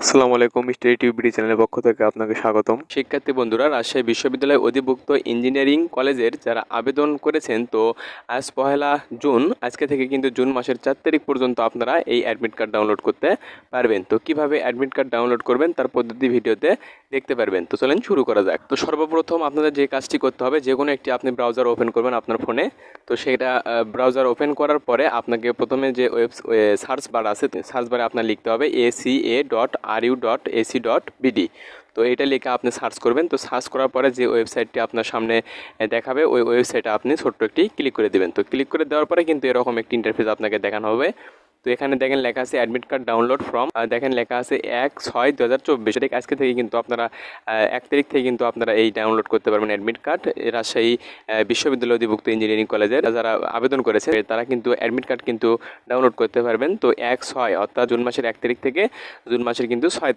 আসসালামু আলাইকুম, study tube চ্যানেলের পক্ষ থেকে আপনাকে স্বাগতম। শিক্ষার্থী বন্ধুরা, রাজশাহী বিশ্ববিদ্যালয় অধিভুক্ত ইঞ্জিনিয়ারিং কলেজের যারা আবেদন করেছেন, তো আজ 1 জুন, আজকে থেকে কিন্তু জুন মাসের 4 তারিখ পর্যন্ত আপনারা এই অ্যাডমিট কার্ড ডাউনলোড করতে পারবেন। তো কিভাবে অ্যাডমিট কার্ড ডাউনলোড করবেন তার পদ্ধতি ভিডিওতে দেখতে পারবেন। তো চলেন শুরু করা যাক। তো সর্বপ্রথম আপনাদের যে কাজটি করতে হবে, যে কোনো একটি আপনি ব্রাউজার ওপেন করবেন আপনার ফোনে। তো সেটা ব্রাউজার ওপেন করার পরে আপনাকে প্রথমে যে সার্চ বার আছে, সার্চ বারে আপনার লিখতে হবে aca.ru.ac.bd। তো এটা লিখে আপনি সার্চ করবেন। তো সার্চ করার পরে যে ওয়েবসাইটটি আপনার সামনে দেখাবে, ওই ওয়েবসাইটে আপনি ছোট্ট একটি ক্লিক করে দেবেন। তো ক্লিক করে দেওয়ার পরে কিন্তু এরকম একটি ইন্টারফেস আপনাকে দেখানো হবে। তো এখানে দেখেন লেখা আছে অ্যাডমিট কার্ড ডাউনলোড ফ্রম, দেখেন লেখা আছে 1/6/2024। ঠিক আজকে থেকে কিন্তু আপনারা 1 তারিখ থেকে কিন্তু আপনারা এই ডাউনলোড করতে পারবেন অ্যাডমিট কার্ড। রাজশাহী বিশ্ববিদ্যালয় অধিভুক্ত ইঞ্জিনিয়ারিং কলেজের যারা আবেদন করেছে তারা কিন্তু অ্যাডমিট কার্ড কিন্তু ডাউনলোড করতে পারবেন। তো 1/6 অর্থাৎ জুন মাসের 1 তারিখ থেকে জুন মাসের কিন্তু 4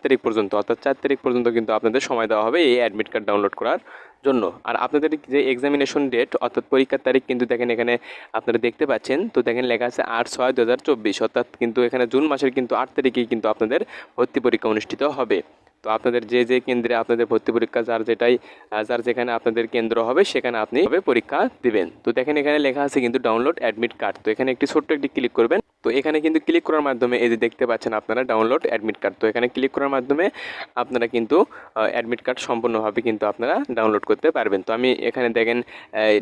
তারিখ পর্যন্ত, অর্থাৎ 4 তারিখ পর্যন্ত কিন্তু আপনাদের সময় দেওয়া হবে এই অ্যাডমিট কার্ড ডাউনলোড করার জন্য। আর আপনাদের যে এক্সামিনেশন ডেট অর্থাৎ পরীক্ষার তারিখ কিন্তু দেখেন এখানে আপনারা দেখতে পাচ্ছেন। তো দেখেন লেখা আছে 8/6/2024, অর্থাৎ কিন্তু এখানে জুন মাসের কিন্তু 8 তারিখেই কিন্তু আপনাদের ভর্তি পরীক্ষা অনুষ্ঠিত হবে। তো আপনাদের যে কেন্দ্রে আপনাদের ভর্তি পরীক্ষা যার যেখানে আপনাদের কেন্দ্র হবে সেখানে আপনি পরীক্ষা দিবেন। তো দেখেন এখানে লেখা আছে কিন্তু ডাউনলোড অ্যাডমিট কার্ড। তো এখানে একটি ছোট্ট একটি ক্লিক করবেন। তো এখানে কিন্তু ক্লিক করার মাধ্যমে এই যে দেখতে পাচ্ছেন আপনারা ডাউনলোড অ্যাডমিট কার্ড। তো এখানে ক্লিক করার মাধ্যমে আপনারা কিন্তু অ্যাডমিট কার্ড সম্পূর্ণভাবে কিন্তু আপনারা ডাউনলোড করতে পারবেন। তো আমি এখানে দেখেন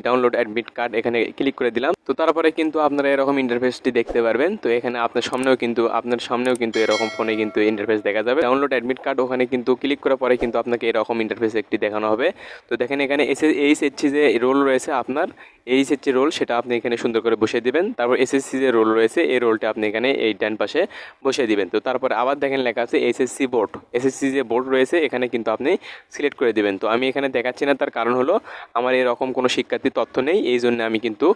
ডাউনলোড অ্যাডমিট কার্ড এখানে ক্লিক করে দিলাম। তো তারপরে কিন্তু আপনারা এরকম ইন্টারফেসটি দেখতে পারবেন। তো এখানে আপনার সামনেও কিন্তু এরকম ফোনে কিন্তু ইন্টারফেস দেখা যাবে। ডাউনলোড অ্যাডমিট কার্ড ওখানে কিন্তু ক্লিক করার পরে কিন্তু আপনাকে এরকম ইন্টারফেস একটি দেখানো হবে। তো দেখেন এখানে এইচএসসি যে রোল রয়েছে আপনার, এইচএসসি রোল সেটা আপনি এখানে সুন্দর করে বসিয়ে দিবেন। তারপর এসএসসি যে রোল রয়েছে এই রোলটা আপনি এখানে এই ডান পাশে বসিয়ে দিবেন। তো তারপরে আবার দেখেন লেখা আছে এসএসসি বোর্ড, এসএসসি যে বোর্ড রয়েছে এখানে কিন্তু আপনি সিলেক্ট করে দিবেন। তো আমি এখানে দেখাচ্ছি না, তার কারণ হলো আমার এরকম কোনো শিক্ষার্থীর তথ্য নেই, এই জন্য আমি কিন্তু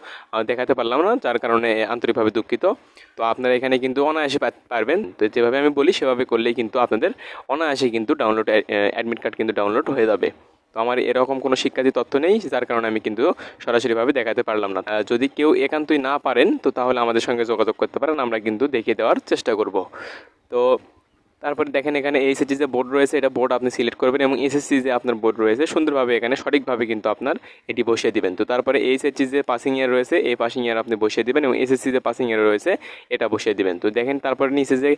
দেখাতে পারলাম না, যার কারণে আন্তরিকভাবে দুঃখিত। তো আপনারা এখানে কিন্তু অনায়াসে পারবেন। তো যেভাবে আমি বলি সেভাবে করলেই কিন্তু আপনাদের অনায়াসে কিন্তু ডাউনলোড অ্যাডমিট কার্ড কিন্তু ডাউনলোড হয়ে যাবে। তো আমার এরকম কোনো শিক্ষার্থী তথ্য নেই, যার কারণে আমি কিন্তু সরাসরিভাবে দেখাতে পারলাম না। যদি কেউ একান্তই না পারেন তো তাহলে আমাদের সঙ্গে যোগাযোগ করতে পারেন, আমরা কিন্তু দেখিয়ে দেওয়ার চেষ্টা করব। তো তারপরে দেখেন এখানে এইচএসসি যে বোর্ড রয়েছে এটা বোর্ড আপনি সিলেক্ট করবেন এবং এসএসসি যে আপনার বোর্ড রয়েছে সুন্দরভাবে এখানে সঠিকভাবে কিন্তু আপনার এটি বসিয়ে দিবেন। তো তারপরে এইচএসসি যে পাসিং ইয়ার রয়েছে এই পাসিং ইয়ার আপনি বসিয়ে দিবেন এবং এসএসসি যে পাসিং ইয়ার রয়েছে এটা বসিয়ে দিবেন। তো দেখেন তারপরে নিচে যে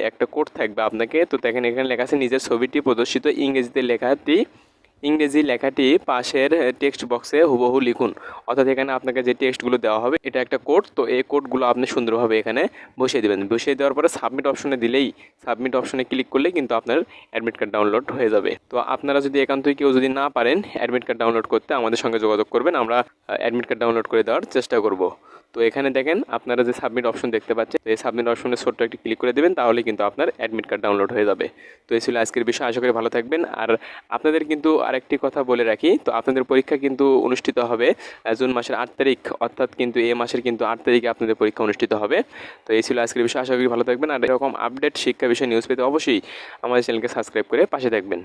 একটা কোড থাকবে আপনাকে। তো দেখেন এখানে লেখা আছে নিজের ছবিটি প্রদর্শিত ইংরেজি লেখাটি পাশের টেক্সট বক্সে হুবহু লিখুন। অর্থাৎ এখানে আপনাকে যে টেক্সটগুলো দেওয়া হবে এটা একটা কোড। তো এই কোডগুলো আপনি সুন্দরভাবে এখানে বসিয়ে দেবেন। বসিয়ে দেওয়ার পরে সাবমিট অপশনে ক্লিক করলে কিন্তু আপনার অ্যাডমিট কার্ড ডাউনলোড হয়ে যাবে। তো আপনারা যদি একান্তই কেউ যদি না পারেন অ্যাডমিট কার্ড ডাউনলোড করতে, আমাদের সঙ্গে যোগাযোগ করবেন, আমরা অ্যাডমিট কার্ড ডাউনলোড করে দেওয়ার চেষ্টা করব। তো এখানে দেখেন আপনারা যে সাবমিট অপশন দেখতে পাচ্ছেন, এই সাবমিট অপশনে ছোট্ট একটি ক্লিক করে দেবেন, তাহলে কিন্তু আপনার অ্যাডমিট কার্ড ডাউনলোড হয়ে যাবে। তো এই ছিল আজকের বিষয়, আশা করি ভালো থাকবেন। আর আপনাদের কিন্তু আরেকটি কথা বলে রাখি, তো আপনাদের পরীক্ষা কিন্তু অনুষ্ঠিত হবে জুন মাসের 8 তারিখ, অর্থাৎ কিন্তু এই মাসের কিন্তু 8 তারিখে আপনাদের পরীক্ষা অনুষ্ঠিত হবে। তো এই ছিল আজকের বিষয়, আশা করি ভালো থাকবেন। আর এরকম আপডেট শিক্ষা বিষয় নিউজ পেতে অবশ্যই আমাদের চ্যানেলকে সাবস্ক্রাইব করে পাশে থাকবেন।